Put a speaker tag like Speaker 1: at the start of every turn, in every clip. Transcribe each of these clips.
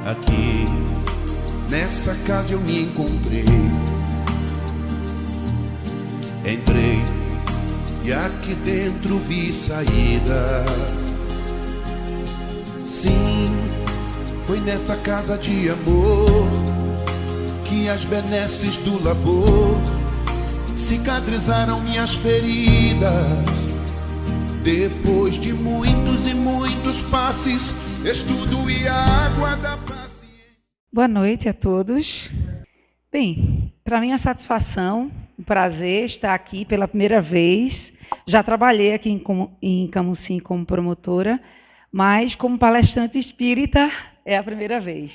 Speaker 1: Aqui, nessa casa eu me encontrei. Entrei e aqui dentro vi saída. Sim, foi nessa casa de amor que as benesses do labor cicatrizaram minhas feridas. Depois de muitos e muitos passes, estudo e água da paciência.
Speaker 2: Boa noite a todos. Bem, para mim é uma satisfação, um prazer estar aqui pela primeira vez. Já trabalhei aqui em Camusim como promotora, mas como palestrante espírita é a primeira vez.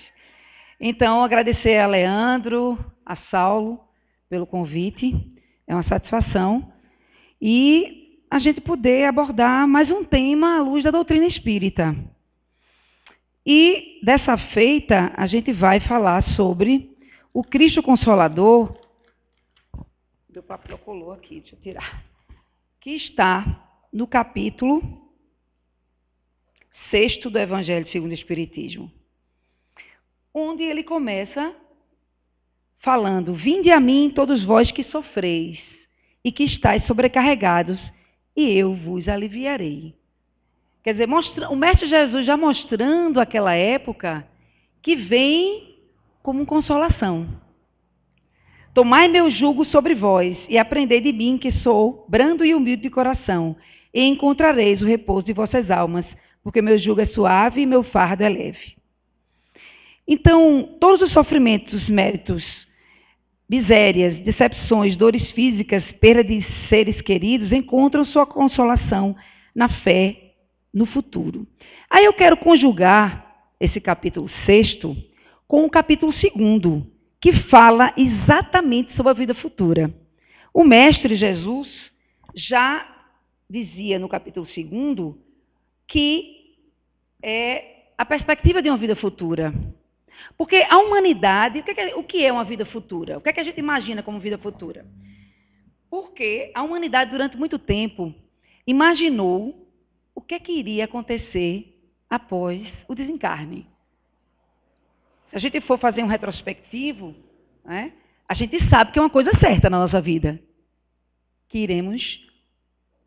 Speaker 2: Então, agradecer a Leandro, a Saulo, pelo convite. É uma satisfação. E a gente poder abordar mais um tema à luz da doutrina espírita. E, dessa feita, a gente vai falar sobre o Cristo Consolador. Meu papel colou aqui, deixa eu tirar. Que está no capítulo 6º do Evangelho segundo o Espiritismo, onde ele começa falando: vinde a mim todos vós que sofreis e que estáis sobrecarregados, e eu vos aliviarei. Quer dizer, o Mestre Jesus já mostrando aquela época que vem como consolação. Tomai meu jugo sobre vós e aprendei de mim, que sou brando e humilde de coração, e encontrareis o repouso de vossas almas, porque meu jugo é suave e meu fardo é leve. Então, todos os sofrimentos, méritos, misérias, decepções, dores físicas, perda de seres queridos, encontram sua consolação na fé no futuro. Aí eu quero conjugar esse capítulo 6º com o capítulo 2º, que fala exatamente sobre a vida futura. O Mestre Jesus já dizia no capítulo 2º que é a perspectiva de uma vida futura. Porque a humanidade, o que é uma vida futura? O que é que a gente imagina como vida futura? Porque a humanidade, durante muito tempo, imaginou o que é que iria acontecer após o desencarne. Se a gente for fazer um retrospectivo, né, a gente sabe que é uma coisa certa na nossa vida, que iremos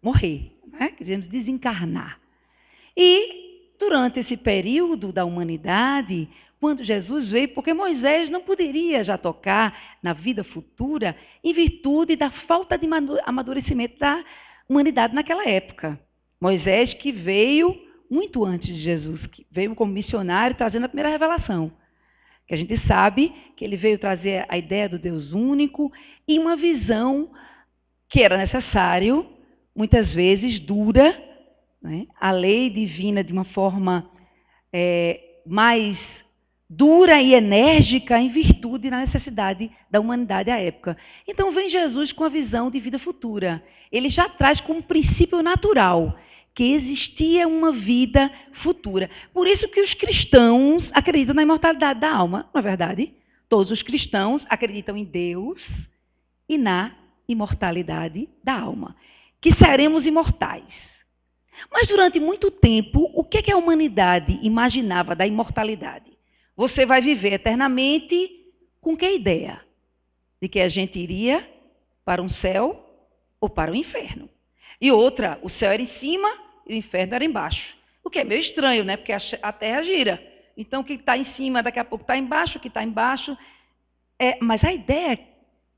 Speaker 2: morrer, né, que iremos desencarnar. E, durante esse período da humanidade, quando Jesus veio, porque Moisés não poderia já tocar na vida futura em virtude da falta de amadurecimento da humanidade naquela época. Moisés, que veio muito antes de Jesus, que veio como missionário trazendo a primeira revelação. Que a gente sabe que ele veio trazer a ideia do Deus único e uma visão que era necessário, muitas vezes dura, né? A lei divina de uma forma mais dura e enérgica em virtude da necessidade da humanidade à época. Então vem Jesus com a visão de vida futura. Ele já traz como princípio natural que existia uma vida futura. Por isso que os cristãos acreditam na imortalidade da alma, não é verdade? Todos os cristãos acreditam em Deus e na imortalidade da alma, que seremos imortais. Mas durante muito tempo, o que a humanidade imaginava da imortalidade? Você vai viver eternamente com que ideia? De que a gente iria para um céu ou para o inferno. E outra, o céu era em cima e o inferno era embaixo. O que é meio estranho, né? Porque a Terra gira. Então, o que está em cima, daqui a pouco está embaixo, o que está embaixo. Mas a ideia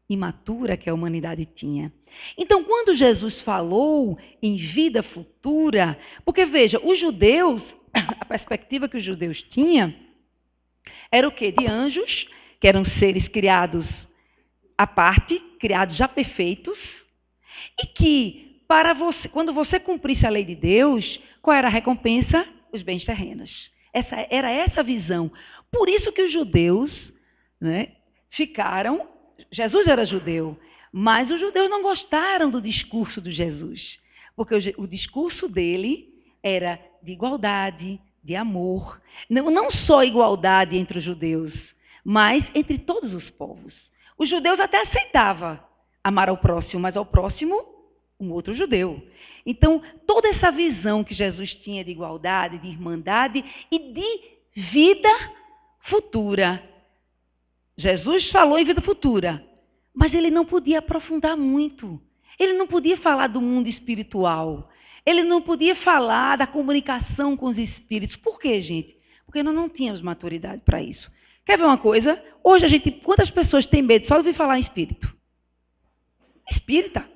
Speaker 2: imatura que a humanidade tinha. Então, quando Jesus falou em vida futura, porque, veja, os judeus, a perspectiva que os judeus tinham, era o quê? De anjos, que eram seres criados à parte, criados já perfeitos, e que, quando você cumprisse a lei de Deus, qual era a recompensa? Os bens terrenos. Era essa a visão. Por isso que os judeus, né, ficaram... Jesus era judeu, mas os judeus não gostaram do discurso de Jesus, porque o discurso dele era de igualdade, de amor. Não só igualdade entre os judeus, mas entre todos os povos. Os judeus até aceitavam amar ao próximo, mas ao próximo, um outro judeu. Então, toda essa visão que Jesus tinha de igualdade, de irmandade e de vida futura. Jesus falou em vida futura, mas ele não podia aprofundar muito. Ele não podia falar do mundo espiritual. Ele não podia falar da comunicação com os espíritos. Por quê, gente? Porque nós não tínhamos maturidade para isso. Quer ver uma coisa? Hoje quantas pessoas têm medo só de ouvir falar em espírito? Espírita.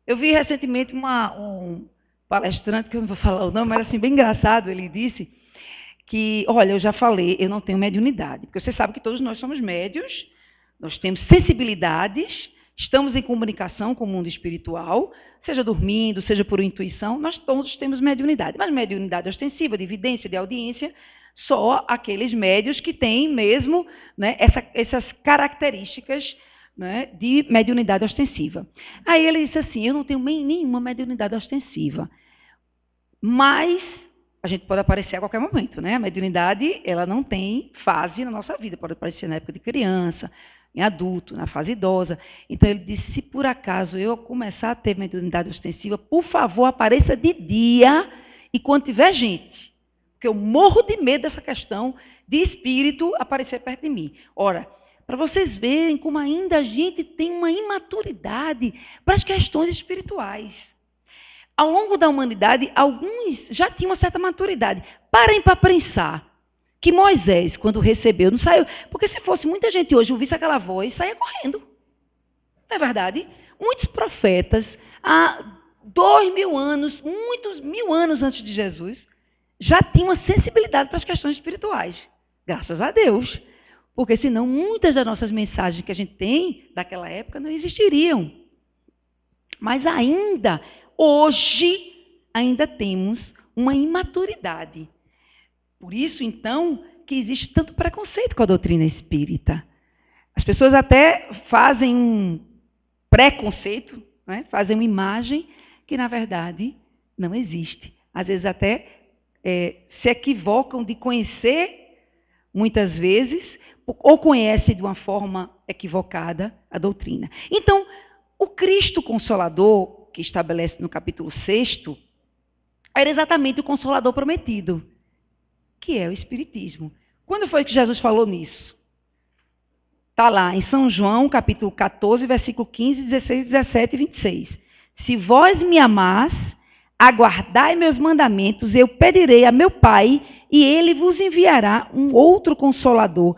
Speaker 2: Eu vi recentemente um palestrante, que eu não vou falar o nome, mas assim, bem engraçado, ele disse que, olha, eu já falei, eu não tenho mediunidade, porque você sabe que todos nós somos médios, nós temos sensibilidades, estamos em comunicação com o mundo espiritual, seja dormindo, seja por intuição, nós todos temos mediunidade. Mas mediunidade ostensiva, de evidência, de audiência, só aqueles médios que têm mesmo, né, essas características, né, de mediunidade ostensiva. Aí ele disse assim, eu não tenho nenhuma mediunidade ostensiva, mas a gente pode aparecer a qualquer momento, né? A mediunidade, ela não tem fase na nossa vida, pode aparecer na época de criança, em adulto, na fase idosa. Então ele disse, se por acaso eu começar a ter mediunidade ostensiva, por favor, apareça de dia e quando tiver gente, porque eu morro de medo dessa questão de espírito aparecer perto de mim. Ora, para vocês verem como ainda a gente tem uma imaturidade para as questões espirituais. Ao longo da humanidade, alguns já tinham uma certa maturidade. Parem para pensar que Moisés, quando recebeu, não saiu. Porque se fosse muita gente hoje ouvisse aquela voz, saia correndo. Não é verdade? Muitos profetas, há 2000 anos, muitos 1000 anos antes de Jesus, já tinham uma sensibilidade para as questões espirituais. Graças a Deus. Porque senão muitas das nossas mensagens que a gente tem daquela época não existiriam. Mas ainda, hoje, ainda temos uma imaturidade. Por isso, então, que existe tanto preconceito com a doutrina espírita. As pessoas até fazem um preconceito, né? Fazem uma imagem que, na verdade, não existe. Às vezes até se equivocam de conhecer, muitas vezes, ou conhecem de uma forma equivocada a doutrina. Então, o Cristo Consolador, que estabelece no capítulo 6, era exatamente o Consolador prometido, que é o Espiritismo. Quando foi que Jesus falou nisso? Está lá em São João, capítulo 14, versículo 15, 16, 17 e 26. Se vós me amás, aguardai meus mandamentos, eu pedirei a meu Pai, e ele vos enviará um outro Consolador,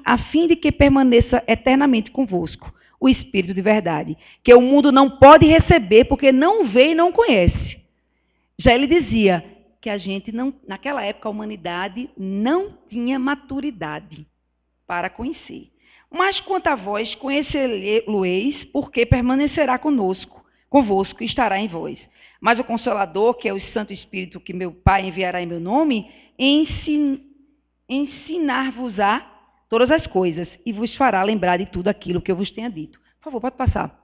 Speaker 2: a fim de que permaneça eternamente convosco, o Espírito de verdade, que o mundo não pode receber, porque não vê e não conhece. Já ele dizia que a gente não, naquela época, a humanidade não tinha maturidade para conhecer. Mas quanto a vós, conhecê-lo-eis, porque permanecerá convosco e estará em vós. Mas o Consolador, que é o Santo Espírito que meu Pai enviará em meu nome, ensinar-vos-á todas as coisas e vos fará lembrar de tudo aquilo que eu vos tenha dito. Por favor, pode passar.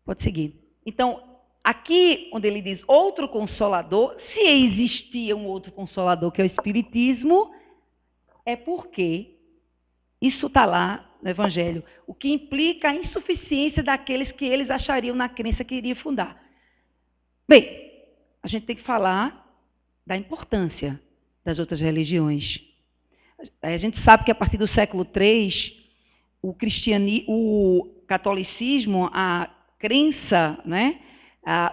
Speaker 2: Pode seguir. Então, aqui, onde ele diz outro Consolador, se existia um outro Consolador, que é o Espiritismo, é porque isso está lá no Evangelho, o que implica a insuficiência daqueles que eles achariam na crença que iria fundar. Bem, a gente tem que falar da importância das outras religiões. A gente sabe que a partir do século III, o catolicismo, a crença, né,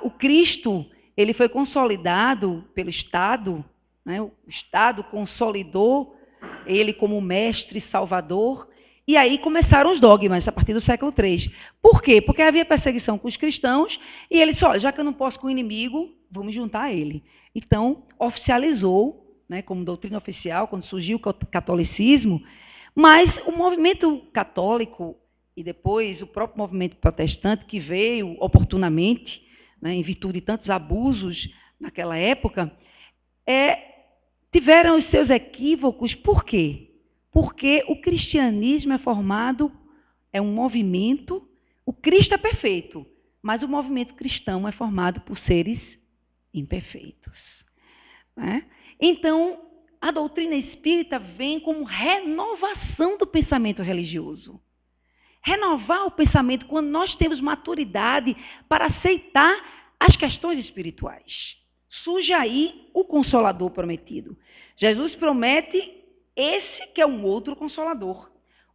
Speaker 2: o Cristo, ele foi consolidado pelo Estado, né, o Estado consolidou ele como mestre salvador, e aí começaram os dogmas a partir do século III. Por quê? Porque havia perseguição com os cristãos, e ele disse, olha, já que eu não posso com o inimigo, vamos juntar a ele. Então, oficializou, né, como doutrina oficial, quando surgiu o catolicismo, mas o movimento católico, e depois o próprio movimento protestante, que veio oportunamente, né, em virtude de tantos abusos naquela época, tiveram os seus equívocos. Por quê? Porque o cristianismo é um movimento, o Cristo é perfeito, mas o movimento cristão é formado por seres imperfeitos. Né? Então, a doutrina espírita vem como renovação do pensamento religioso. Renovar o pensamento quando nós temos maturidade para aceitar as questões espirituais. Surge aí o Consolador prometido. Jesus promete Esse que é um outro Consolador.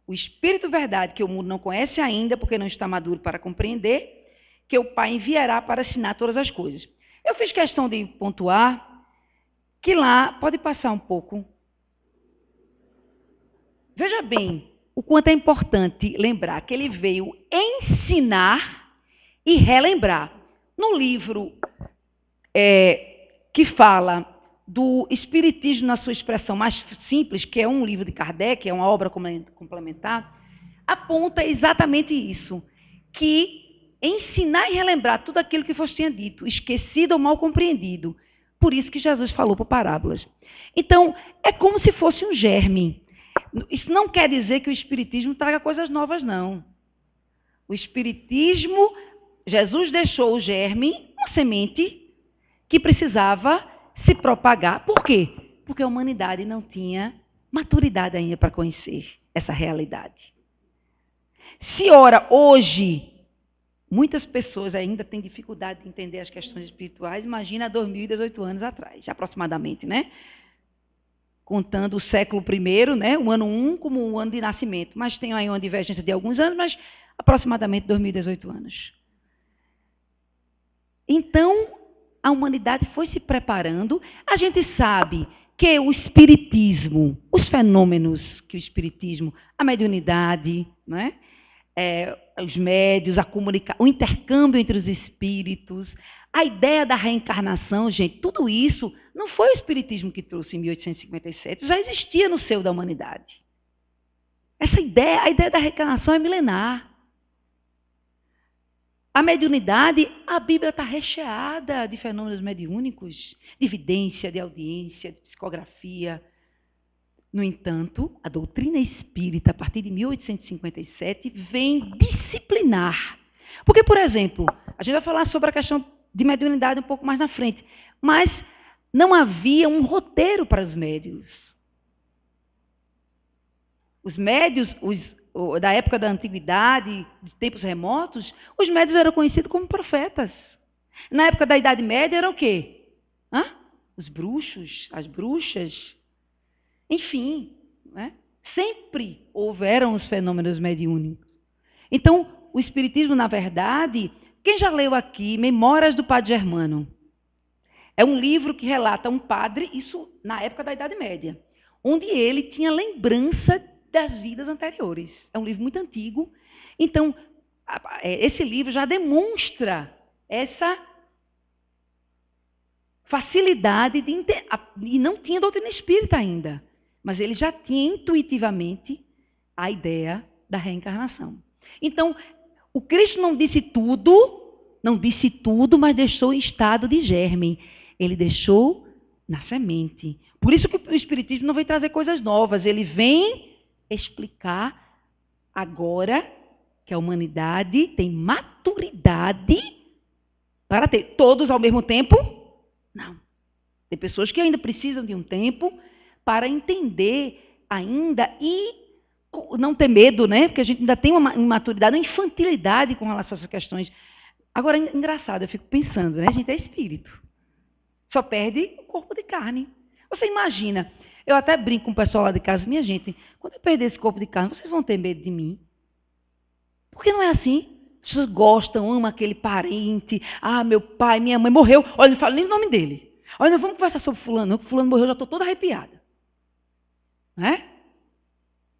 Speaker 2: O Espírito Verdade, que o mundo não conhece ainda, porque não está maduro para compreender, que o Pai enviará para ensinar todas as coisas. Eu fiz questão de pontuar que lá, pode passar um pouco. Veja bem o quanto é importante lembrar que ele veio ensinar e relembrar. No livro que fala do Espiritismo na sua expressão mais simples, que é um livro de Kardec, é uma obra complementar, aponta exatamente isso, que ensinar e relembrar tudo aquilo que vos tinha dito, esquecido ou mal compreendido. Por isso que Jesus falou por parábolas. Então, é como se fosse um germe. Isso não quer dizer que o Espiritismo traga coisas novas, não. O Espiritismo, Jesus deixou o germe, uma semente, que precisava se propagar. Por quê? Porque a humanidade não tinha maturidade ainda para conhecer essa realidade. Se, ora, hoje, muitas pessoas ainda têm dificuldade de entender as questões espirituais, imagina há 2018 anos atrás, aproximadamente, né? Contando o século I, né? O ano 1 como um ano de nascimento. Mas tem aí uma divergência de alguns anos, mas aproximadamente 2018 anos. Então, a humanidade foi se preparando. A gente sabe que o espiritismo, os fenômenos que o espiritismo, a mediunidade, né? Os médios, o intercâmbio entre os espíritos, a ideia da reencarnação, gente, tudo isso não foi o espiritismo que trouxe em 1857, já existia no seio da humanidade. Essa ideia, a ideia da reencarnação é milenar. A mediunidade, a Bíblia está recheada de fenômenos mediúnicos, de evidência, de audiência, de psicografia. No entanto, a doutrina espírita, a partir de 1857, vem disciplinar. Porque, por exemplo, a gente vai falar sobre a questão de mediunidade um pouco mais na frente, mas não havia um roteiro para os médios. Os médios, da época da antiguidade, de tempos remotos, os médios eram conhecidos como profetas. Na época da Idade Média eram o quê? Os bruxos, as bruxas. Enfim, né? Sempre houveram os fenômenos mediúnicos. Então, o Espiritismo, na verdade, quem já leu aqui Memórias do Padre Germano? É um livro que relata um padre, isso na época da Idade Média, onde ele tinha lembrança das vidas anteriores. É um livro muito antigo. Então, esse livro já demonstra essa facilidade de entender. E não tinha doutrina espírita ainda, mas ele já tinha intuitivamente a ideia da reencarnação. Então, o Cristo não disse tudo, mas deixou em estado de germe. Ele deixou na semente. Por isso que o Espiritismo não vem trazer coisas novas, ele vem explicar agora que a humanidade tem maturidade para ter todos ao mesmo tempo? Não. Tem pessoas que ainda precisam de um tempo para entender ainda e não ter medo, né? Porque a gente ainda tem uma imaturidade, uma infantilidade com relação a essas questões. Agora, é engraçado, eu fico pensando, né? A gente é espírito. Só perde o corpo de carne. Você imagina, eu até brinco com o pessoal lá de casa, minha gente, quando eu perder esse corpo de carne, vocês vão ter medo de mim? Porque não é assim. As pessoas gostam, amam aquele parente. Meu pai, minha mãe morreu. Olha, não falo nem o nome dele. Olha, não vamos conversar sobre fulano, não, que fulano morreu, eu já estou toda arrepiada. Né?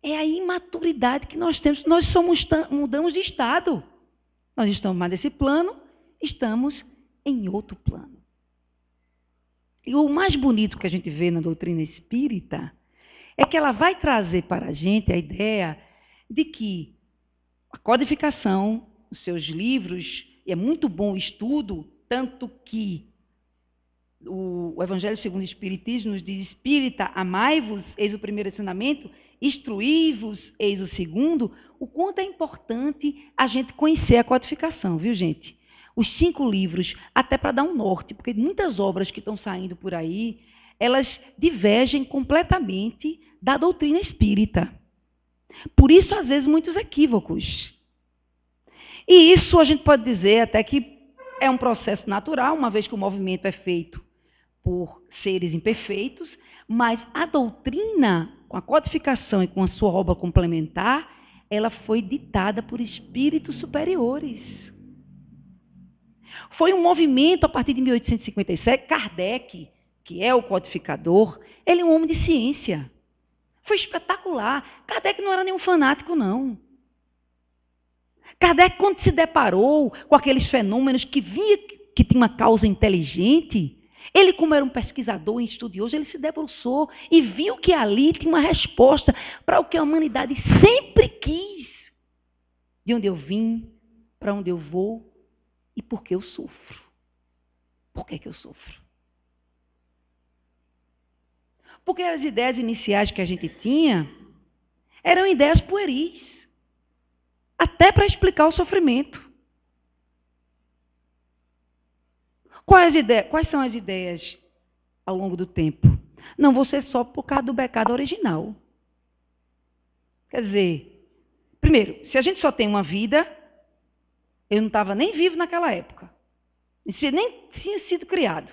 Speaker 2: É a imaturidade que nós temos. Nós mudamos de estado. Nós estamos mais nesse plano, estamos em outro plano. E o mais bonito que a gente vê na doutrina espírita é que ela vai trazer para a gente a ideia de que a codificação, os seus livros, e é muito bom o estudo, tanto que o Evangelho segundo o Espiritismo nos diz: espírita, amai-vos, eis o primeiro ensinamento, instruí-vos, eis o segundo. O quanto é importante a gente conhecer a codificação, viu, gente? Os 5 livros, até para dar um norte, porque muitas obras que estão saindo por aí, elas divergem completamente da doutrina espírita. Por isso, às vezes, muitos equívocos. E isso a gente pode dizer até que é um processo natural, uma vez que o movimento é feito por seres imperfeitos, Mas a doutrina, com a codificação e com a sua obra complementar, ela foi ditada por espíritos superiores. Foi um movimento a partir de 1857, Kardec, que é o codificador, ele é um homem de ciência. Foi espetacular. Kardec não era nenhum fanático, não. Kardec, quando se deparou com aqueles fenômenos que via que tinha uma causa inteligente, ele, como era um pesquisador e estudioso, ele se debruçou e viu que ali tinha uma resposta para o que a humanidade sempre quis. De onde eu vim, para onde eu vou e por que eu sofro. Por que eu sofro? Porque as ideias iniciais que a gente tinha eram ideias pueris, até para explicar o sofrimento. Quais são as ideias ao longo do tempo? Não vou ser só por causa do pecado original. Quer dizer, primeiro, se a gente só tem uma vida, eu não estava nem vivo naquela época. Nem tinha sido criado.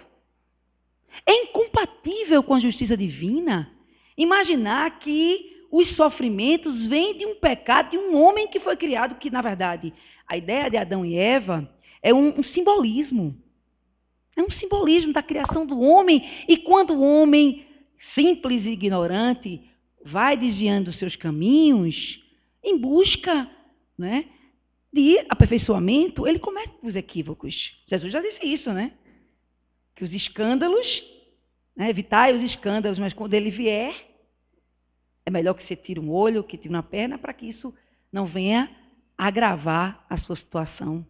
Speaker 2: É incompatível com a justiça divina imaginar que os sofrimentos vêm de um pecado de um homem que foi criado, que, na verdade, a ideia de Adão e Eva é um simbolismo. É um simbolismo da criação do homem. E quando o homem, simples e ignorante, vai desviando os seus caminhos, em busca, né, de aperfeiçoamento, ele comete os equívocos. Jesus já disse isso, né? Que os escândalos, né, evitai os escândalos, mas quando ele vier, é melhor que você tire um olho, que tire uma perna, para que isso não venha agravar a sua situação.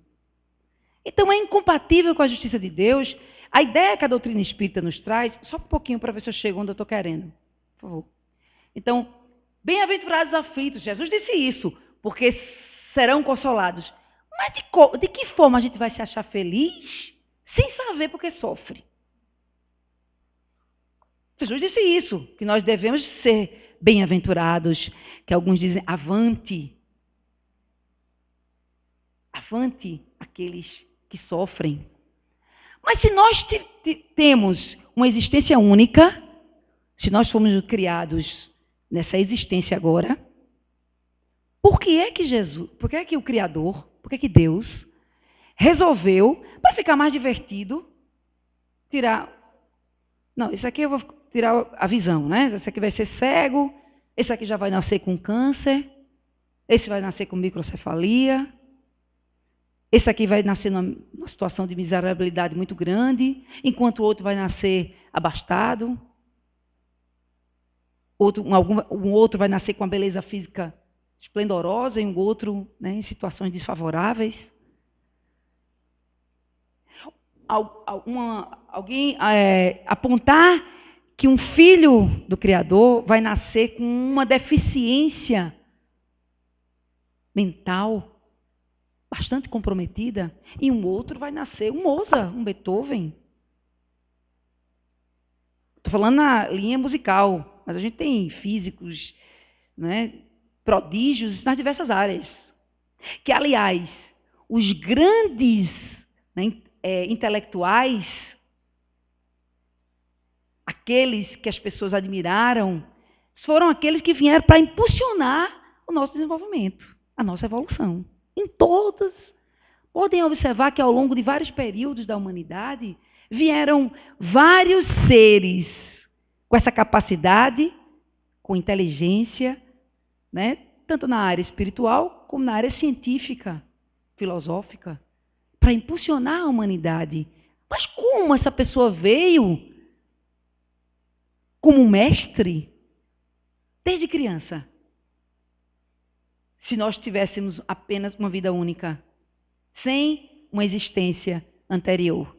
Speaker 2: Então, é incompatível com a justiça de Deus. A ideia que a doutrina espírita nos traz, só um pouquinho para ver se eu chego onde eu estou querendo. Por favor. Então, bem-aventurados os aflitos. Jesus disse isso, porque serão consolados. Mas de que forma a gente vai se achar feliz sem saber por que sofre? Jesus disse isso, que nós devemos ser bem-aventurados, que alguns dizem avante. Avante aqueles que sofrem. Mas se nós temos uma existência única, se nós fomos criados nessa existência agora, por que é que o Criador, por que Deus resolveu, para ficar mais divertido, tirar... Não, esse aqui eu vou tirar a visão, né? Esse aqui vai ser cego, esse aqui já vai nascer com câncer, esse vai nascer com microcefalia, esse aqui vai nascer numa situação de miserabilidade muito grande, enquanto o outro vai nascer abastado. Um outro vai nascer com a beleza física esplendorosa e um outro, né, em situações desfavoráveis. Alguém apontar que um filho do Criador vai nascer com uma deficiência mental bastante comprometida, e um outro vai nascer um Mozart, um Beethoven. Estou falando na linha musical, mas a gente tem físicos, né, prodígios nas diversas áreas. Que, aliás, os grandes, né, intelectuais, aqueles que as pessoas admiraram, foram aqueles que vieram para impulsionar o nosso desenvolvimento, a nossa evolução. Em todas. Podem observar que ao longo de vários períodos da humanidade, vieram vários seres com essa capacidade, com inteligência, né, tanto na área espiritual como na área científica, filosófica, para impulsionar a humanidade. Mas como essa pessoa veio como mestre desde criança? Se nós tivéssemos apenas uma vida única, sem uma existência anterior.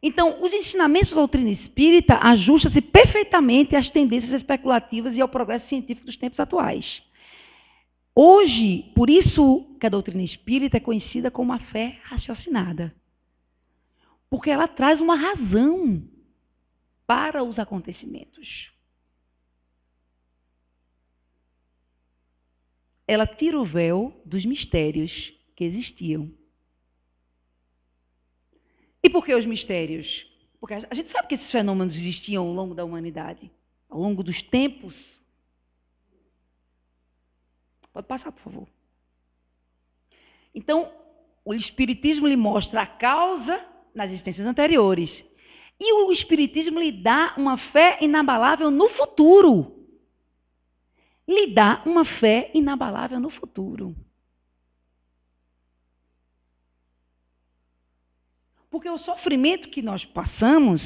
Speaker 2: Então, os ensinamentos da doutrina espírita ajustam-se perfeitamente às tendências especulativas e ao progresso científico dos tempos atuais. Hoje, por isso que a doutrina espírita é conhecida como a fé raciocinada. Porque ela traz uma razão para os acontecimentos. Ela tira o véu dos mistérios que existiam. E por que os mistérios? Porque a gente sabe que esses fenômenos existiam ao longo da humanidade, ao longo dos tempos. Pode passar, por favor. Então, o Espiritismo lhe mostra a causa nas existências anteriores. E o Espiritismo lhe dá uma fé inabalável no futuro. Lhe dá uma fé inabalável no futuro. Porque o sofrimento que nós passamos,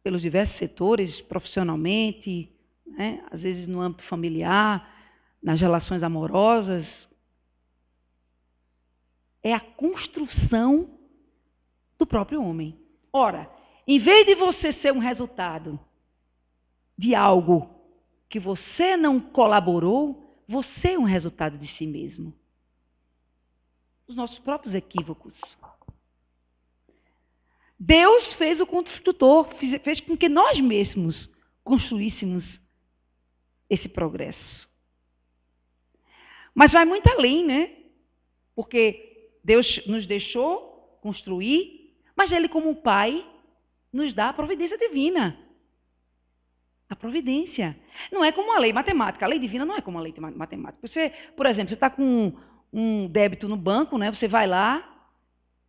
Speaker 2: pelos diversos setores, profissionalmente, né, às vezes no âmbito familiar, nas relações amorosas, é a construção do próprio homem. Ora, em vez de você ser um resultado de algo que você não colaborou, você é um resultado de si mesmo. Os nossos próprios equívocos. Deus fez o construtor, fez com que nós mesmos construíssemos esse progresso. Mas vai muito além, né? Porque Deus nos deixou construir, mas Ele, como Pai, nos dá a providência divina. A providência. Não é como a lei matemática. A lei divina não é como a lei matemática. Você, por exemplo, você está com um débito no banco, né? Você vai lá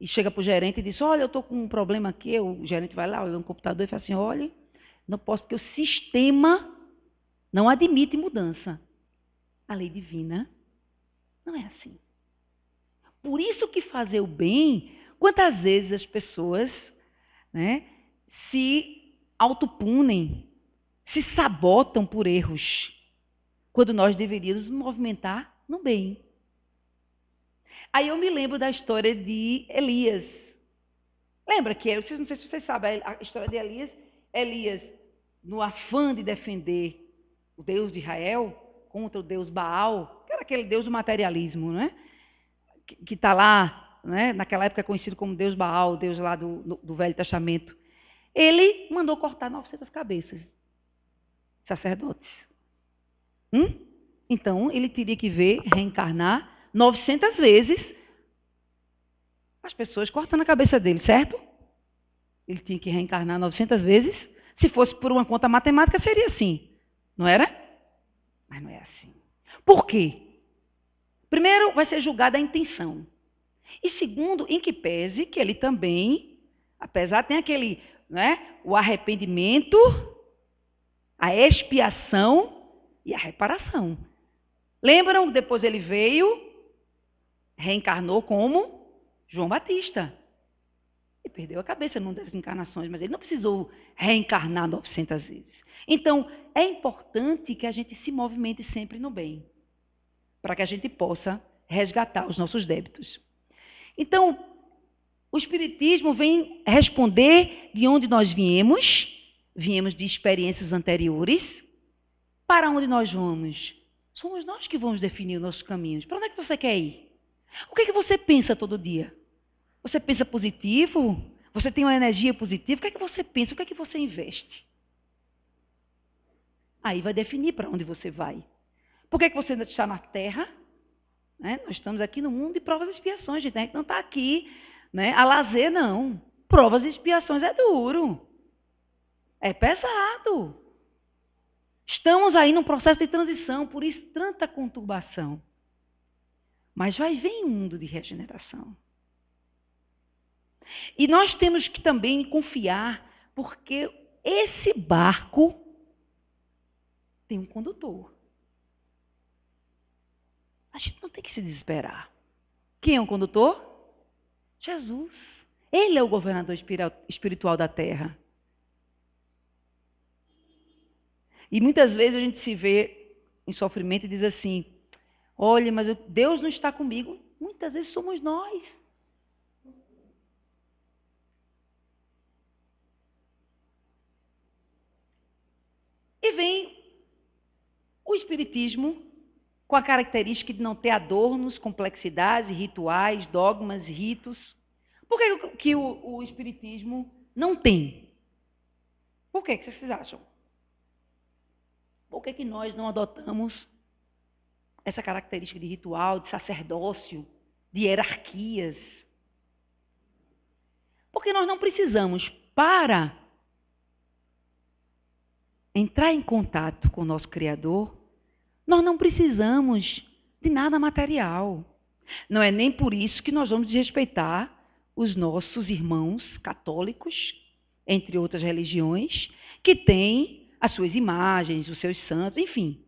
Speaker 2: e chega para o gerente e diz, olha, eu estou com um problema aqui. O gerente vai lá, olha no computador e fala assim, olha, não posso, porque o sistema não admite mudança. A lei divina não é assim. Por isso que fazer o bem, quantas vezes as pessoas, né, se autopunem, se sabotam por erros, quando nós deveríamos nos movimentar no bem. Aí eu me lembro da história de Elias. Lembra que, não sei se vocês sabem, a história de Elias, Elias, no afã de defender o Deus de Israel contra o Deus Baal, que era aquele Deus do materialismo, né? Que está lá, né? Naquela época conhecido como Deus Baal, o Deus lá do Velho Testamento. Ele mandou cortar 900 cabeças, sacerdotes. Então, ele teria que reencarnar 900 vezes as pessoas cortando a cabeça dele, certo? Ele tinha que reencarnar 900 vezes. Se fosse por uma conta matemática, seria assim. Não era? Mas não é assim. Por quê? Primeiro, vai ser julgada a intenção. E segundo, em que pese que ele também, apesar, tem aquele, né, o arrependimento, a expiação e a reparação. Lembram? Depois ele veio, reencarnou como João Batista. E perdeu a cabeça numa das encarnações, mas ele não precisou reencarnar 900 vezes. Então, é importante que a gente se movimente sempre no bem, para que a gente possa resgatar os nossos débitos. Então, o Espiritismo vem responder de onde nós viemos de experiências anteriores, para onde nós vamos. Somos nós que vamos definir os nossos caminhos. Para onde é que você quer ir? O que é que você pensa todo dia? Você pensa positivo? Você tem uma energia positiva? O que é que você pensa? O que é que você investe? Aí vai definir para onde você vai. Por que é que você ainda está na Terra? Né? Nós estamos aqui no mundo de provas e expiações, gente. A gente não está aqui, né, a lazer, não. Provas e expiações é duro. É pesado. Estamos aí num processo de transição, por isso tanta conturbação. Mas vai vir um mundo de regeneração. E nós temos que também confiar, porque esse barco tem um condutor. A gente não tem que se desesperar. Quem é o condutor? Jesus. Ele é o governador espiritual da terra. E muitas vezes a gente se vê em sofrimento e diz assim, olha, mas Deus não está comigo. Muitas vezes somos nós. E vem o Espiritismo com a característica de não ter adornos, complexidades, rituais, dogmas, ritos. Por que o Espiritismo não tem? Por que vocês acham? Por que nós não adotamos essa característica de ritual, de sacerdócio, de hierarquias? Porque nós não precisamos, para entrar em contato com o nosso Criador, nós não precisamos de nada material. Não é nem por isso que nós vamos desrespeitar os nossos irmãos católicos, entre outras religiões, que têm as suas imagens, os seus santos, enfim.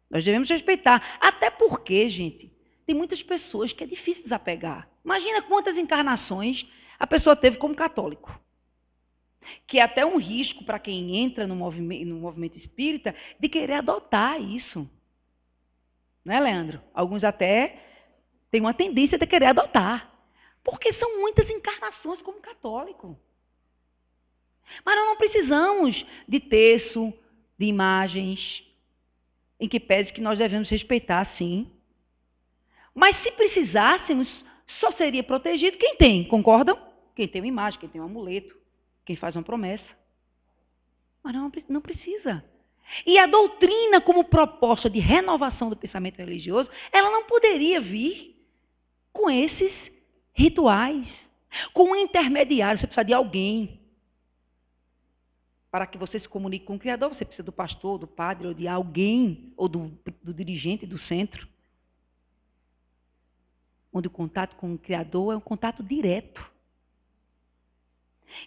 Speaker 2: Nós devemos respeitar. Até porque, gente, tem muitas pessoas que é difícil desapegar. Imagina quantas encarnações a pessoa teve como católico. Que é até um risco para quem entra no movimento espírita de querer adotar isso. Não é, Leandro? Alguns até têm uma tendência de querer adotar. Porque são muitas encarnações como católico. Mas nós não precisamos de terço, de imagens, em que pese que nós devemos respeitar, sim. Mas se precisássemos, só seria protegido quem tem, concordam? Quem tem uma imagem, quem tem um amuleto, quem faz uma promessa. Mas não precisa. E a doutrina, como proposta de renovação do pensamento religioso, ela não poderia vir com esses rituais, com um intermediário. Você precisa de alguém. Para que você se comunique com o Criador, você precisa do pastor, do padre, ou de alguém, ou do dirigente do centro. Onde o contato com o Criador é um contato direto.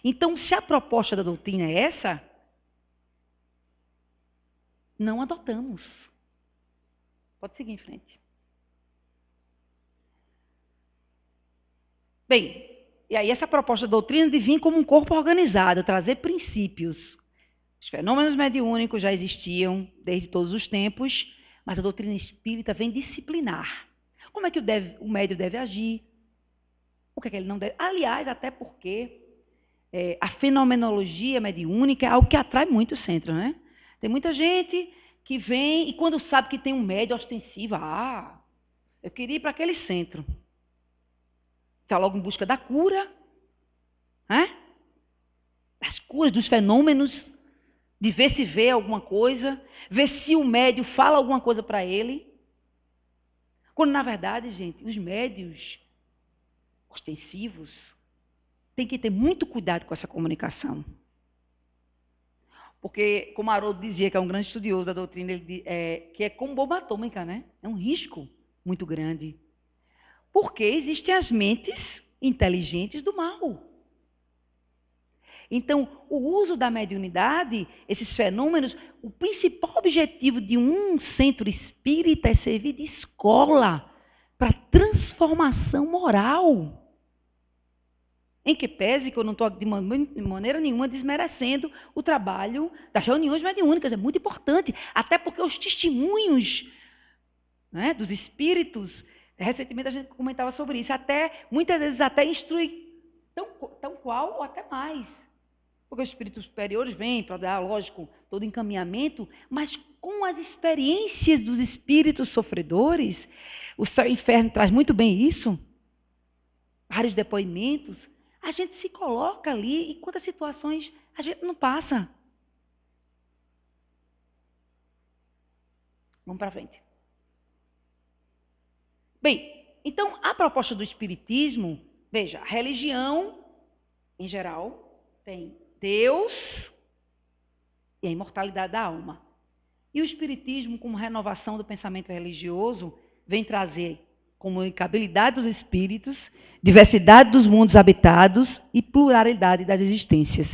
Speaker 2: Então, se a proposta da doutrina é essa, não adotamos. Pode seguir em frente. Bem, e aí essa proposta da doutrina de vir como um corpo organizado, trazer princípios. Os fenômenos mediúnicos já existiam desde todos os tempos, mas a doutrina espírita vem disciplinar. Como é que o médium deve agir? O que é que ele não deve? Aliás, até porque a fenomenologia mediúnica é algo que atrai muito o centro, né? Tem muita gente que vem e quando sabe que tem um médium ostensivo, eu queria ir para aquele centro. Está logo em busca da cura, né? Das curas, dos fenômenos, de ver se vê alguma coisa, ver se o médium fala alguma coisa para ele. Quando, na verdade, gente, os médiuns ostensivos têm que ter muito cuidado com essa comunicação. Porque, como Haroldo dizia, que é um grande estudioso da doutrina, que é como bomba atômica, né? É um risco muito grande. Porque existem as mentes inteligentes do mal. Então, o uso da mediunidade, esses fenômenos, o principal objetivo de um centro espírita é servir de escola para transformação moral. Em que pese que eu não estou de maneira nenhuma desmerecendo o trabalho das reuniões mediúnicas, é muito importante, até porque os testemunhos, né, dos espíritos, recentemente a gente comentava sobre isso, muitas vezes até instrui tão qual ou até mais. Porque os espíritos superiores vêm para dar, lógico, todo encaminhamento, mas com as experiências dos espíritos sofredores, o céu e o inferno traz muito bem isso, vários depoimentos, a gente se coloca ali e quantas situações a gente não passa. Vamos para frente. Bem, então a proposta do espiritismo, veja, a religião, em geral, tem Deus e a imortalidade da alma. E o espiritismo, como renovação do pensamento religioso, vem trazer comunicabilidade dos espíritos, diversidade dos mundos habitados e pluralidade das existências.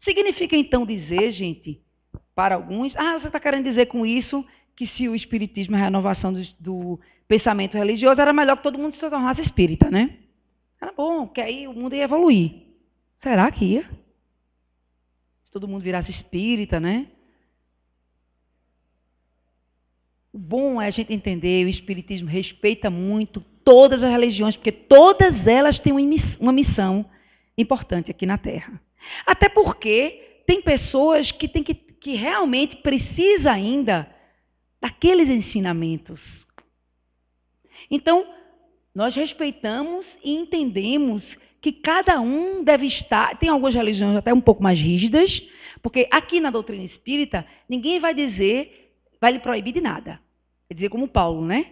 Speaker 2: Significa então dizer, gente, para alguns, você está querendo dizer com isso que se o espiritismo é a renovação do pensamento religioso, era melhor que todo mundo se tornasse espírita, né? Era bom, porque aí o mundo ia evoluir. Será que ia? Se todo mundo virasse espírita, né? O bom é a gente entender, o espiritismo respeita muito todas as religiões, porque todas elas têm uma missão importante aqui na Terra. Até porque tem pessoas que realmente precisam ainda daqueles ensinamentos. Então, nós respeitamos e entendemos que cada um deve estar... Tem algumas religiões até um pouco mais rígidas, porque aqui na doutrina espírita, ninguém vai lhe proibir de nada. Quer dizer, como Paulo, né?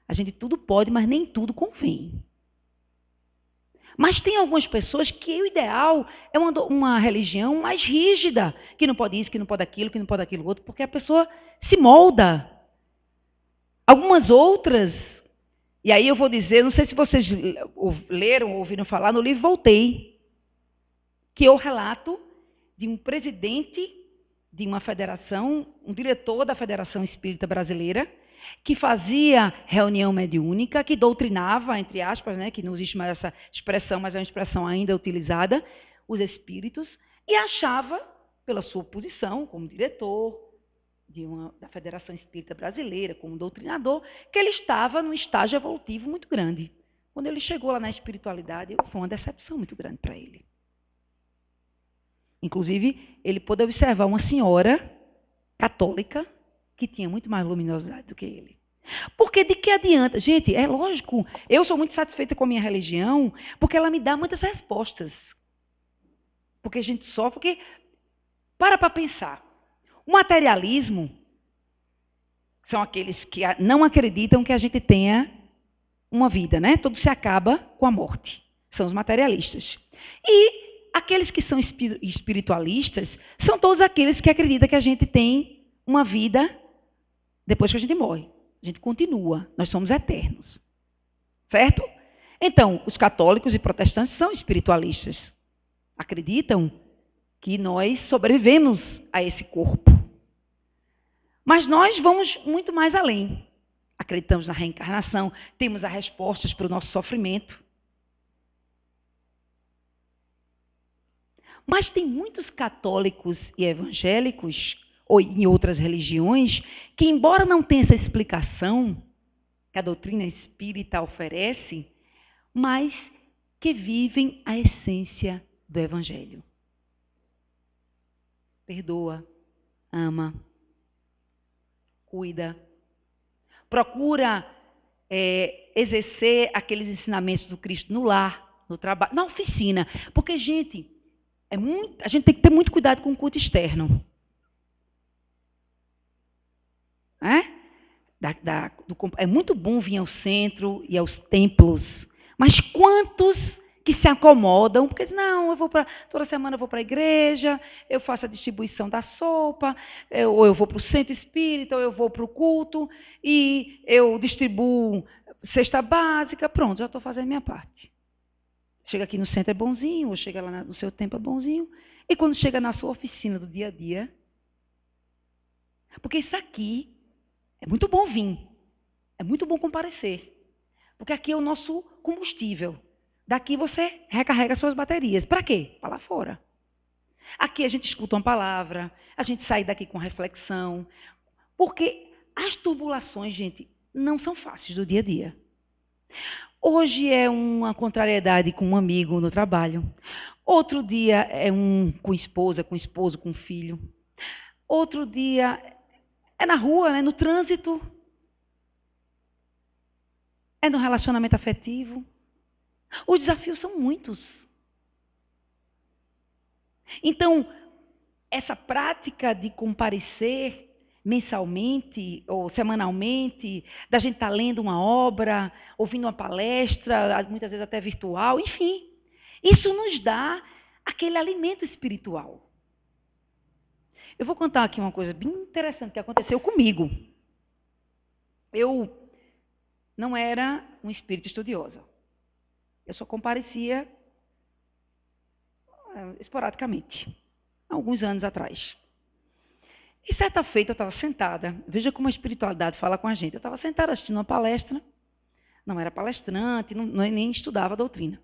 Speaker 2: A gente tudo pode, mas nem tudo convém. Mas tem algumas pessoas que o ideal é uma religião mais rígida, que não pode isso, que não pode aquilo, que não pode aquilo outro, porque a pessoa se molda. Algumas outras, e aí eu vou dizer, não sei se vocês leram ou ouviram falar no livro Voltei, que é o relato de um presidente de uma federação, um diretor da Federação Espírita Brasileira, que fazia reunião mediúnica, que doutrinava, entre aspas, né, que não existe mais essa expressão, mas é uma expressão ainda utilizada, os espíritos, e achava, pela sua posição como diretor da Federação Espírita Brasileira, como doutrinador, que ele estava num estágio evolutivo muito grande. Quando ele chegou lá na espiritualidade, foi uma decepção muito grande para ele. Inclusive, ele pôde observar uma senhora católica que tinha muito mais luminosidade do que ele. Porque de que adianta? Gente, é lógico, eu sou muito satisfeita com a minha religião, porque ela me dá muitas respostas. Porque a gente sofre, porque para pensar. O materialismo são aqueles que não acreditam que a gente tenha uma vida, né? Tudo se acaba com a morte. São os materialistas. E aqueles que são espiritualistas são todos aqueles que acreditam que a gente tem uma vida depois que a gente morre. A gente continua, nós somos eternos. Certo? Então, os católicos e protestantes são espiritualistas. Acreditam que nós sobrevivemos a esse corpo. Mas nós vamos muito mais além. Acreditamos na reencarnação, temos as respostas para o nosso sofrimento. Mas tem muitos católicos e evangélicos, ou em outras religiões, que, embora não tenha essa explicação que a doutrina espírita oferece, mas que vivem a essência do Evangelho. Perdoa, ama, cuida, procura exercer aqueles ensinamentos do Cristo no lar, no trabalho, na oficina. Porque, gente, a gente tem que ter muito cuidado com o culto externo. É muito bom vir ao centro e aos templos, mas quantos que se acomodam, porque dizem, não, toda semana eu vou para a igreja, eu faço a distribuição da sopa, ou eu vou para o centro espírita, ou eu vou para o culto, e eu distribuo cesta básica, pronto, já estou fazendo a minha parte. Chega aqui no centro é bonzinho, ou chega lá no seu tempo é bonzinho, e quando chega na sua oficina do dia a dia, porque isso aqui é muito bom vir, é muito bom comparecer, porque aqui é o nosso combustível. Daqui você recarrega suas baterias. Para quê? Para lá fora. Aqui a gente escuta uma palavra, a gente sai daqui com reflexão, porque as turbulações, gente, não são fáceis do dia a dia. Hoje é uma contrariedade com um amigo no trabalho. Outro dia é com esposa, com esposo, com filho. Outro dia é na rua, né, no trânsito. É no relacionamento afetivo. Os desafios são muitos. Então, essa prática de comparecer mensalmente ou semanalmente, da gente estar lendo uma obra, ouvindo uma palestra, muitas vezes até virtual, enfim, isso nos dá aquele alimento espiritual. Eu vou contar aqui uma coisa bem interessante que aconteceu comigo. Eu não era um espírito estudiosa. Eu só comparecia esporadicamente, alguns anos atrás. E certa feita eu estava sentada, veja como a espiritualidade fala com a gente. Eu estava sentada assistindo uma palestra, não era palestrante, nem estudava a doutrina.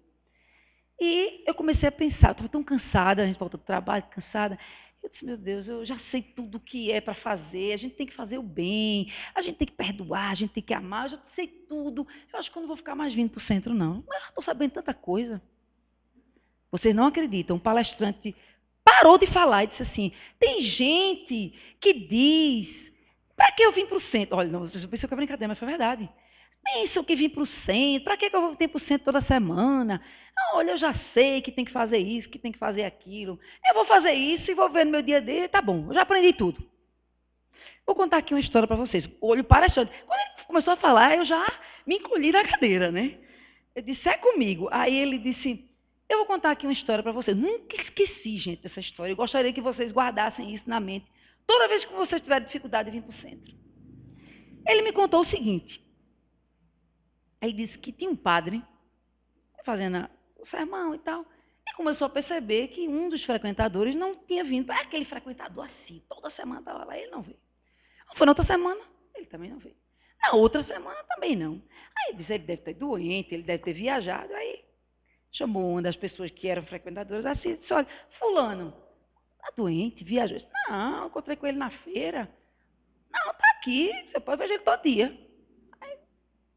Speaker 2: E eu comecei a pensar, eu estava tão cansada, a gente voltou do trabalho, cansada. Eu disse, meu Deus, eu já sei tudo o que é para fazer, a gente tem que fazer o bem, a gente tem que perdoar, a gente tem que amar, eu já sei tudo. Eu acho que eu não vou ficar mais vindo para o centro, não. Mas eu estou sabendo tanta coisa. Vocês não acreditam, um palestrante parou de falar e disse assim, tem gente que diz, para que eu vim para o centro? Olha, não, eu pensei que é brincadeira, mas foi verdade. Pensam que vim para o centro, para que eu vou vir para o centro toda semana? Não, olha, eu já sei que tem que fazer isso, que tem que fazer aquilo. Eu vou fazer isso e vou ver no meu dia a dia, tá bom, eu já aprendi tudo. Vou contar aqui uma história para vocês. Olho para a história. Quando ele começou a falar, eu já me encolhi na cadeira, né? Eu disse, é comigo. Aí ele disse, eu vou contar aqui uma história para vocês. Nunca esqueci, gente, dessa história. Eu gostaria que vocês guardassem isso na mente. Toda vez que vocês tiverem dificuldade de vir para o centro. Ele me contou o seguinte. Aí disse que tinha um padre fazendo o sermão e tal. E começou a perceber que um dos frequentadores não tinha vindo. É aquele frequentador assim, toda semana estava lá, ele não veio. Foi na outra semana, ele também não veio. Na outra semana também não. Aí disse, ele deve ter doente, ele deve ter viajado. Aí chamou uma das pessoas que eram frequentadoras assim, disse, olha, fulano, está doente, viajou. Disse, não, encontrei com ele na feira. Não, está aqui, você pode ver ele todo dia. Aí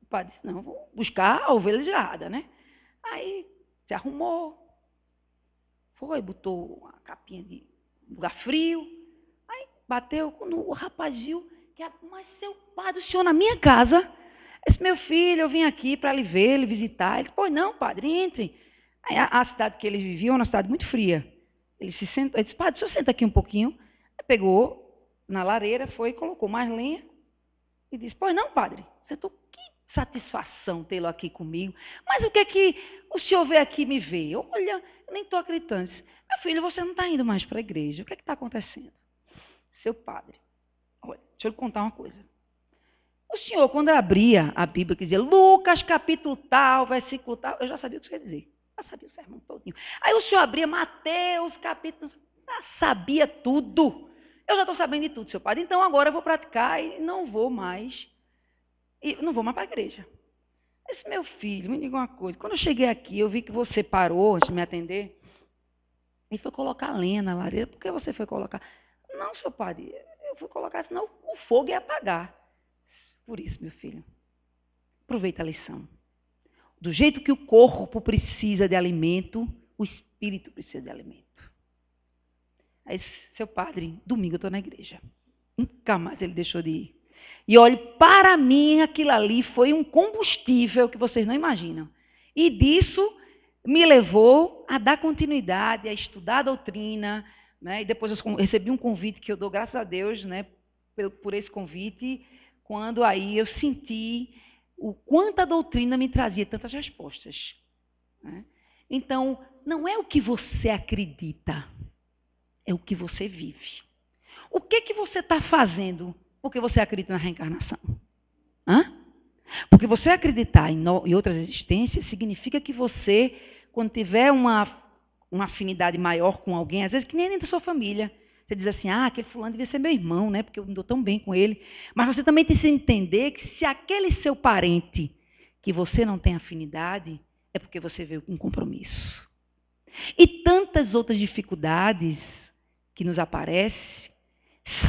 Speaker 2: o padre disse, não, vou buscar a ovelha gerada, né? Aí se arrumou, foi, botou uma capinha de lugar frio, aí bateu, quando o rapaz viu, mas seu padre, o senhor na minha casa, esse meu filho, eu vim aqui para lhe ver, lhe visitar. Ele disse, pois não, padre, entre. Aí a cidade que eles viviam era uma cidade muito fria. Ele se sentou, ele disse, padre, o senhor senta aqui um pouquinho. Aí pegou na lareira, foi, colocou mais lenha e disse, pois não, padre, sentou, que satisfação tê-lo aqui comigo. Mas o que é que o senhor veio aqui me ver? Olha, eu nem estou acreditando. Meu filho, você não está indo mais para a igreja. O que é que está acontecendo? Seu padre, olha, deixa eu lhe contar uma coisa. O senhor, quando abria a Bíblia, que dizia Lucas, capítulo tal, versículo tal, eu já sabia o que você ia dizer. Já sabia o sermão todinho. Aí o senhor abria Mateus, capítulo... Já sabia tudo. Eu já estou sabendo de tudo, seu padre. Então agora eu vou praticar e não vou mais para a igreja. Esse meu filho, me diga uma coisa. Quando eu cheguei aqui, eu vi que você parou antes de me atender e foi colocar lenha na lareira. Por que você foi colocar? Não, seu padre, eu fui colocar, senão o fogo ia apagar. Por isso, meu filho, aproveita a lição. Do jeito que o corpo precisa de alimento, o espírito precisa de alimento. Aí, seu padre, domingo eu estou na igreja. Nunca mais ele deixou de ir. E olhe, para mim, aquilo ali foi um combustível que vocês não imaginam. E disso me levou a dar continuidade, a estudar a doutrina, né? E depois eu recebi um convite que eu dou graças a Deus, né, por esse convite, quando aí eu senti o quanto a doutrina me trazia tantas respostas. Né? Então, não é o que você acredita, é o que você vive. O que você está fazendo porque você acredita na reencarnação? Hã? Porque você acreditar em outras existências significa que você, quando tiver uma afinidade maior com alguém, às vezes que nem da sua família, você diz assim, aquele fulano devia ser meu irmão, né? Porque eu não dou tão bem com ele. Mas você também tem que entender que se aquele seu parente que você não tem afinidade, é porque você veio com um compromisso. E tantas outras dificuldades que nos aparecem,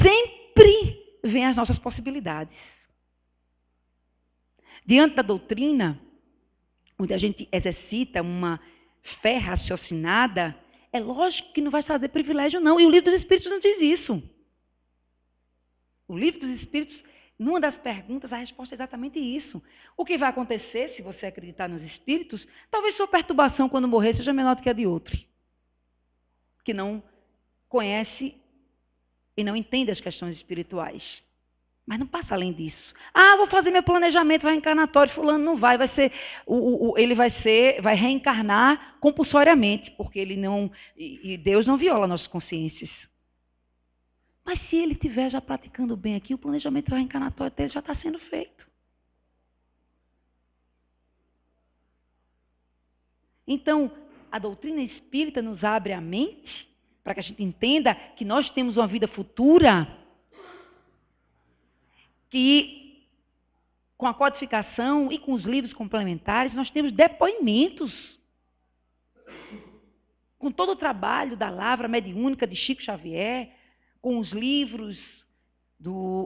Speaker 2: sempre vêm as nossas possibilidades. Diante da doutrina, onde a gente exercita uma fé raciocinada, é lógico que não vai trazer privilégio, não. E o Livro dos Espíritos não diz isso. O Livro dos Espíritos, numa das perguntas, a resposta é exatamente isso. O que vai acontecer, se você acreditar nos Espíritos, talvez sua perturbação quando morrer seja menor do que a de outro, que não conhece e não entende as questões espirituais. Mas não passa além disso. Vou fazer meu planejamento reencarnatório, fulano não vai, ele vai reencarnar compulsoriamente, porque ele não, e Deus não viola nossas consciências. Mas se ele estiver já praticando bem aqui, o planejamento reencarnatório dele já está sendo feito. Então, a doutrina espírita nos abre a mente para que a gente entenda que nós temos uma vida futura que, com a codificação e com os livros complementares, nós temos depoimentos. Com todo o trabalho da Lavra Mediúnica de Chico Xavier, com os livros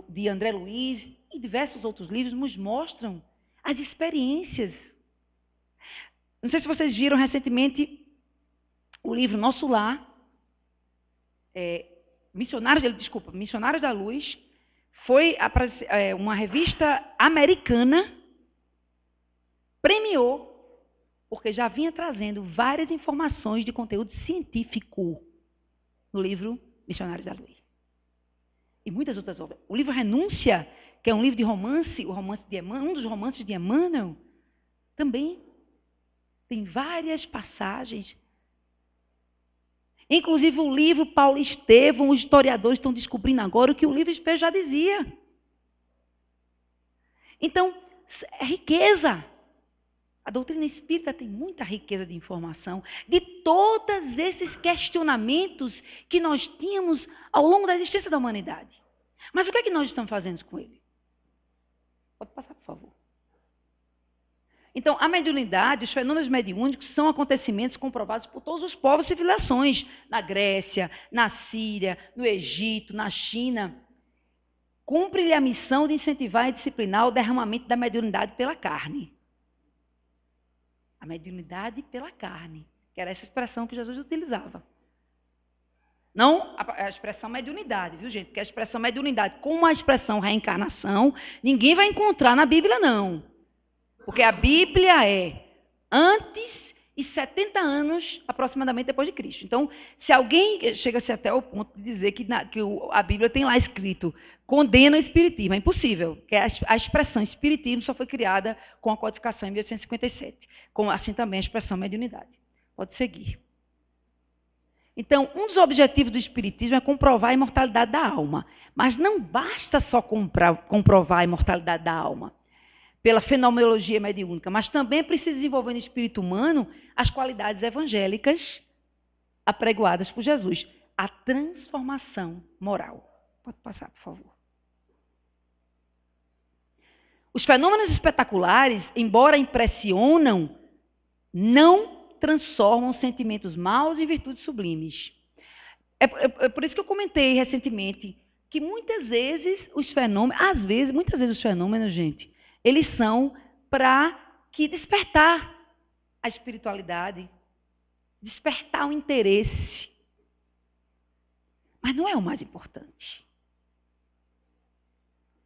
Speaker 2: de André Luiz e diversos outros livros, nos mostram as experiências. Não sei se vocês viram recentemente o livro Nosso Lar, Missionários da Luz, foi uma revista americana, premiou, porque já vinha trazendo várias informações de conteúdo científico no livro Missionários da Luz. E muitas outras obras. O livro Renúncia, que é um livro de romance, um dos romances de Emmanuel, também Tem várias passagens. Inclusive o livro Paulo e Estevão, os historiadores estão descobrindo agora o que o livro Espelho já dizia. Então, é riqueza. A doutrina espírita tem muita riqueza de informação, de todos esses questionamentos que nós tínhamos ao longo da existência da humanidade. Mas o que é que nós estamos fazendo com ele? Pode passar, por favor. Então, a mediunidade, os fenômenos mediúnicos são acontecimentos comprovados por todos os povos e civilizações, na Grécia, na Síria, no Egito, na China. Cumpre-lhe a missão de incentivar e disciplinar o derramamento da mediunidade pela carne. A mediunidade pela carne, que era essa expressão que Jesus utilizava. Não a expressão mediunidade, viu, gente? Porque a expressão mediunidade com a expressão reencarnação, ninguém vai encontrar na Bíblia, não. Porque a Bíblia é antes e 70 anos, aproximadamente, depois de Cristo. Então, se alguém chega-se até o ponto de dizer que a Bíblia tem lá escrito condena o espiritismo, é impossível. Porque a expressão espiritismo só foi criada com a codificação em 1857. Como assim também a expressão mediunidade. Pode seguir. Então, um dos objetivos do espiritismo é comprovar a imortalidade da alma. Mas não basta só comprovar a imortalidade da alma pela fenomenologia mediúnica, mas também precisa desenvolver no espírito humano as qualidades evangélicas apregoadas por Jesus. A transformação moral. Pode passar, por favor. Os fenômenos espetaculares, embora impressionam, não transformam sentimentos maus em virtudes sublimes. É por isso que eu comentei recentemente que muitas vezes os fenômenos, muitas vezes os fenômenos, gente, eles são para que despertar a espiritualidade, despertar o interesse. Mas não é o mais importante.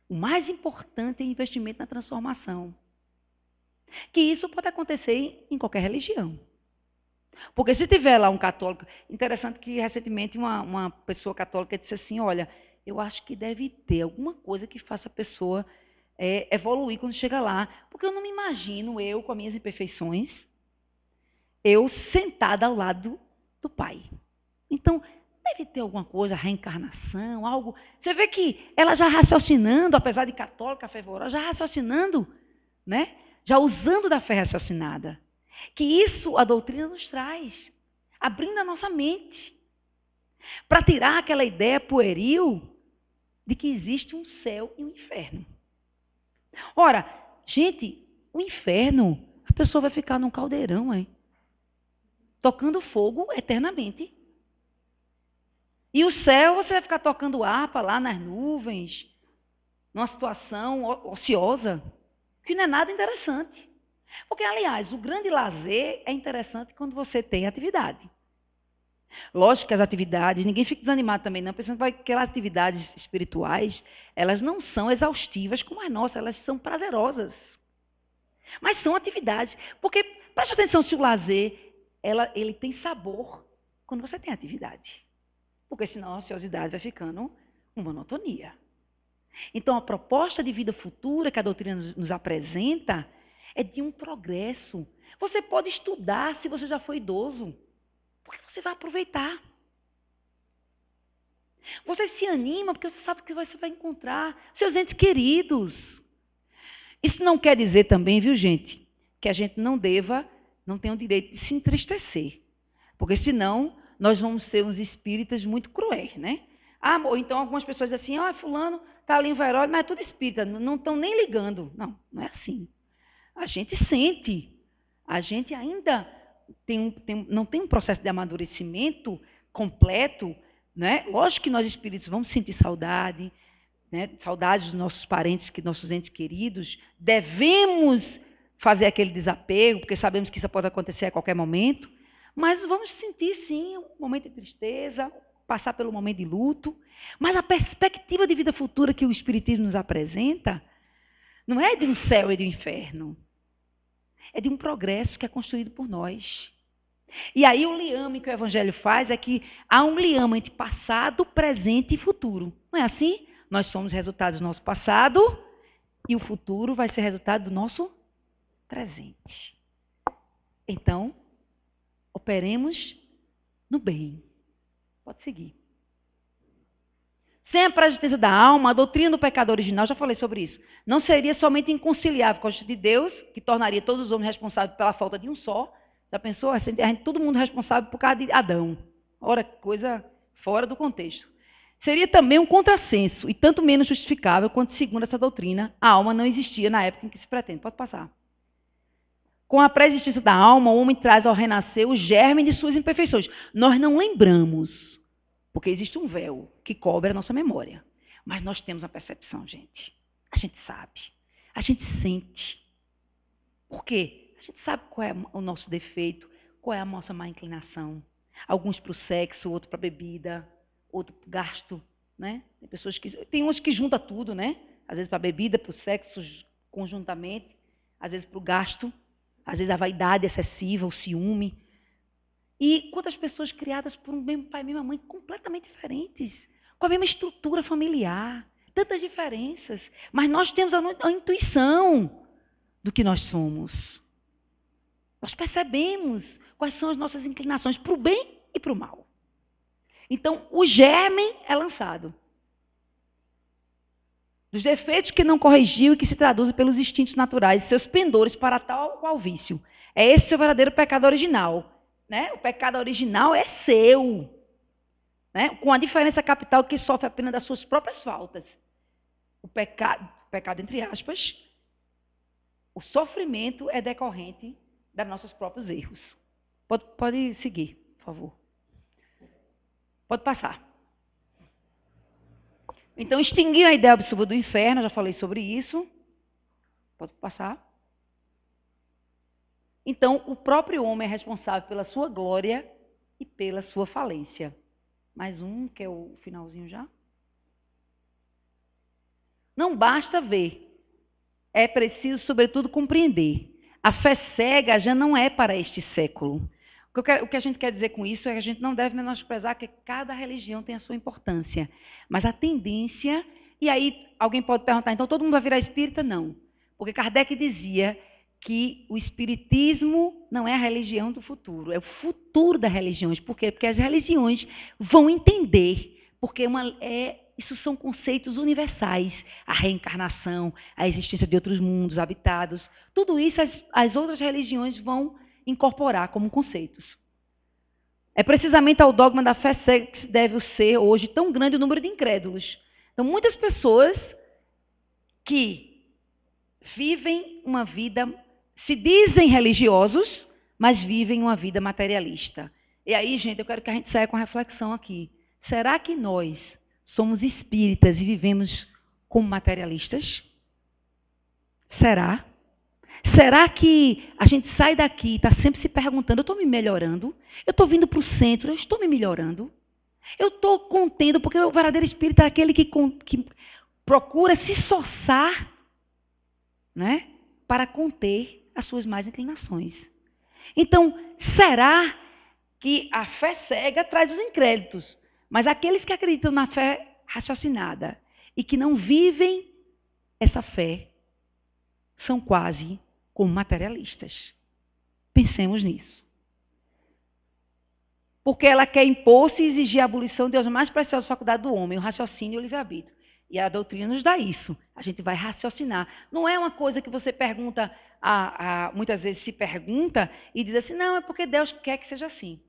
Speaker 2: O mais importante é o investimento na transformação. Que isso pode acontecer em qualquer religião. Porque se tiver lá um católico... Interessante que recentemente uma pessoa católica disse assim, olha, eu acho que deve ter alguma coisa que faça a pessoa evoluir quando chega lá. Porque eu não me imagino eu, com as minhas imperfeições, eu sentada ao lado do Pai. Então, deve ter alguma coisa, reencarnação, algo... Você vê que ela já raciocinando, apesar de católica, fervorosa, já raciocinando, né? Já usando da fé raciocinada. Que isso a doutrina nos traz, abrindo a nossa mente, para tirar aquela ideia pueril de que existe um céu e um inferno. Ora, gente, o inferno, a pessoa vai ficar num caldeirão, hein? Tocando fogo eternamente. E o céu, você vai ficar tocando harpa lá nas nuvens, numa situação ociosa, que não é nada interessante. Porque, aliás, o grande lazer é interessante quando você tem atividade. Lógico que as atividades, ninguém fica desanimado também não, pensando que aquelas atividades espirituais, elas não são exaustivas como as nossas, elas são prazerosas. Mas são atividades, porque, preste atenção se o lazer, ele tem sabor quando você tem atividade. Porque senão a ociosidade vai ficando uma monotonia. Então, a proposta de vida futura que a doutrina nos apresenta é de um progresso. Você pode estudar se você já foi idoso, porque você vai aproveitar. Você se anima porque você sabe que você vai encontrar seus entes queridos. Isso não quer dizer também, viu, gente, que a gente não tenha o direito de se entristecer. Porque senão nós vamos ser uns espíritas muito cruéis, né? Ou então algumas pessoas dizem assim, fulano está ali em Veró, mas é tudo espírita, não estão nem ligando. Não, não é assim. A gente sente, a gente ainda não tem um processo de amadurecimento completo, né? Lógico que nós espíritos vamos sentir saudade, né? Saudades dos nossos parentes, nossos entes queridos, devemos fazer aquele desapego, porque sabemos que isso pode acontecer a qualquer momento, mas vamos sentir sim um momento de tristeza, passar pelo momento de luto, mas a perspectiva de vida futura que o Espiritismo nos apresenta não é de um céu e de um inferno. É de um progresso que é construído por nós. E aí o liame que o Evangelho faz é que há um liame entre passado, presente e futuro. Não é assim? Nós somos resultados do nosso passado e o futuro vai ser resultado do nosso presente. Então, operemos no bem. Pode seguir. Sem a presença da alma, a doutrina do pecado original, já falei sobre isso, não seria somente inconciliável com a justiça de Deus, que tornaria todos os homens responsáveis pela falta de um só. Já pensou? Todo mundo responsável por causa de Adão. Ora, coisa fora do contexto. Seria também um contrassenso, e tanto menos justificável, quanto, segundo essa doutrina, a alma não existia na época em que se pretende. Pode passar. Com a pré-existência da alma, o homem traz ao renascer o germe de suas imperfeições. Nós não lembramos, porque existe um véu que cobre a nossa memória. Mas nós temos a percepção, gente. A gente sabe. A gente sente. Por quê? A gente sabe qual é o nosso defeito, qual é a nossa má inclinação. Alguns para o sexo, outro para a bebida, outro para o gasto. Né? Tem uns que juntam tudo, né? Às vezes para a bebida, para o sexo conjuntamente, às vezes para o gasto, às vezes a vaidade excessiva, o ciúme. E quantas pessoas criadas por um mesmo pai e mesma mãe completamente diferentes, com a mesma estrutura familiar, tantas diferenças, mas nós temos a intuição do que nós somos. Nós percebemos quais são as nossas inclinações para o bem e para o mal. Então, o germe é lançado. Dos defeitos que não corrigiu e que se traduzem pelos instintos naturais, seus pendores para tal qual vício. É esse o verdadeiro pecado original. Né? O pecado original é seu, né? Com a diferença capital que sofre apenas das suas próprias faltas. O pecado entre aspas, o sofrimento é decorrente dos nossos próprios erros. Pode seguir, por favor. Pode passar. Então, extinguir a ideia absoluta do inferno, já falei sobre isso. Pode passar. Então, o próprio homem é responsável pela sua glória e pela sua falência. Mais um, que é o finalzinho já. Não basta ver. É preciso, sobretudo, compreender. A fé cega já não é para este século. O que a gente quer dizer com isso é que a gente não deve menosprezar que cada religião tem a sua importância. Mas a tendência... E aí, alguém pode perguntar, então todo mundo vai virar espírita? Não. Porque Kardec dizia que o espiritismo não é a religião do futuro, é o futuro das religiões. Por quê? Porque as religiões vão entender, porque isso são conceitos universais, a reencarnação, a existência de outros mundos habitados, tudo isso as outras religiões vão incorporar como conceitos. É precisamente ao dogma da fé cega que se deve ser hoje tão grande o número de incrédulos. Então, muitas pessoas que vivem uma vida, se dizem religiosos, mas vivem uma vida materialista. E aí, gente, eu quero que a gente saia com a reflexão aqui. Será que nós somos espíritas e vivemos como materialistas? Será? Será que a gente sai daqui e está sempre se perguntando, eu estou me melhorando? Eu estou vindo para o centro, eu estou me melhorando? Eu estou contendo, porque o verdadeiro espírita é aquele que procura se esforçar, né, para conter as suas más inclinações. Então, será que a fé cega traz os incrédulos, mas aqueles que acreditam na fé raciocinada e que não vivem essa fé são quase como materialistas. Pensemos nisso. Porque ela quer impor-se e exigir a abolição de uma das mais preciosas faculdades do homem, o raciocínio e o livre-arbítrio. E a doutrina nos dá isso. A gente vai raciocinar. Não é uma coisa que você pergunta, muitas vezes se pergunta e diz assim, não, é porque Deus quer que seja assim.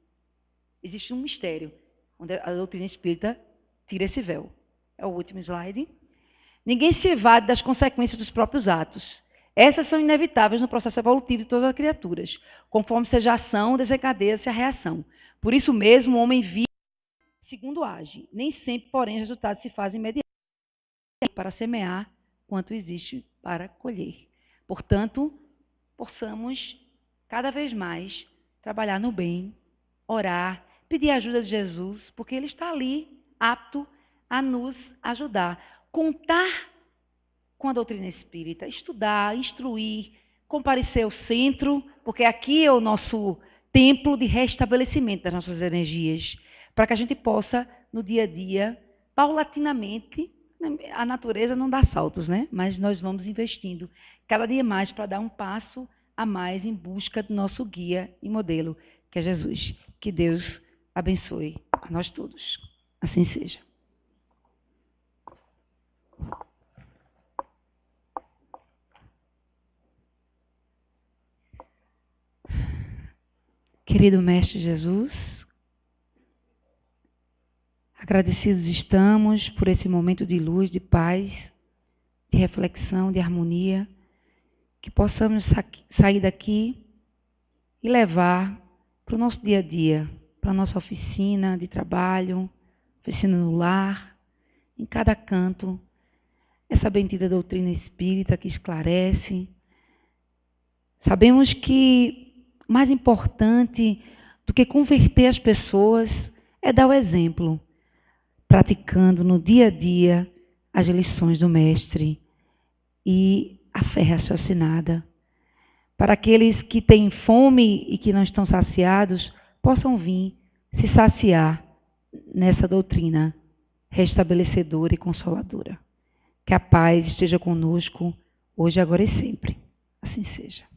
Speaker 2: Existe um mistério, onde a doutrina espírita tira esse véu. É o último slide. Ninguém se evade das consequências dos próprios atos. Essas são inevitáveis no processo evolutivo de todas as criaturas. Conforme seja a ação, desencadeia-se a reação. Por isso mesmo, o homem vive segundo age. Nem sempre, porém, os resultados se fazem imediatamente para semear quanto existe para colher. Portanto, possamos cada vez mais trabalhar no bem, orar, pedir a ajuda de Jesus, porque Ele está ali, apto a nos ajudar. Contar com a doutrina espírita, estudar, instruir, comparecer ao centro, porque aqui é o nosso templo de restabelecimento das nossas energias, para que a gente possa, no dia a dia, paulatinamente, a natureza não dá saltos, né? Mas nós vamos investindo cada dia mais para dar um passo a mais em busca do nosso guia e modelo, que é Jesus. Que Deus abençoe a nós todos. Assim seja. Querido Mestre Jesus, agradecidos estamos por esse momento de luz, de paz, de reflexão, de harmonia, que possamos sair daqui e levar para o nosso dia a dia, para a nossa oficina de trabalho, oficina no lar, em cada canto, essa bendita doutrina espírita que esclarece. Sabemos que mais importante do que converter as pessoas é dar o exemplo, praticando no dia a dia as lições do Mestre e a fé raciocinada. Para aqueles que têm fome e que não estão saciados, possam vir se saciar nessa doutrina restabelecedora e consoladora. Que a paz esteja conosco, hoje, agora e sempre. Assim seja.